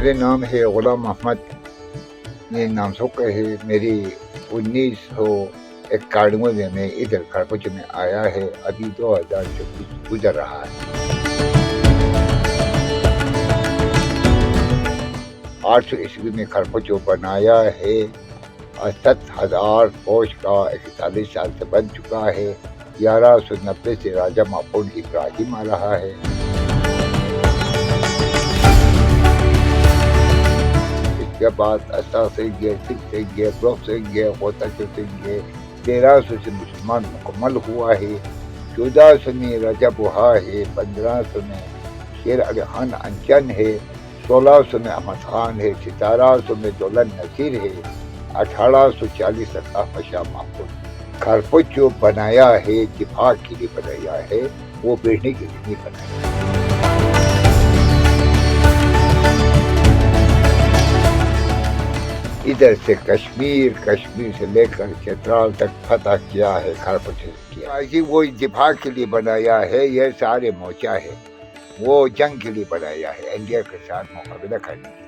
मेरे नाम है गुलाम मोहम्मद। ये नाम सुख है। मेरी 1991 में मैं इधर खरपच में आया है। अभी 2024 गुजर रहा है। 800 ईस्वी में खरपचो बनाया है और 7,000 फौज का 41 साल से बन चुका है। 1190 से राजा मापून इब्राहिम आ रहा है। इसके बाद असा सिंह, सिख सिंह, ब्रफ सिंह, गोताचो सिंह, 1300 से मुसलमान मुकम्मल हुआ है। 1400 में राजा बुहा है। 1500 में शेर अली खान अंचन है। 1600 में अहमद खान है। 1700 में दौलत नसीर है। 1840 तक अहमद शाह महमूद। खरपच जो बनाया है दिफा के लिए बनाया है, वो बेचने के लिए नहीं बनाया। इधर से कश्मीर से लेकर चित्राल तक फतह किया है। खरपच किया कि वो दिफा के लिए बनाया है। ये सारे मोर्चा है, वो जंग के लिए बनाया है, इंडिया के साथ मुकाबला करने के लिए।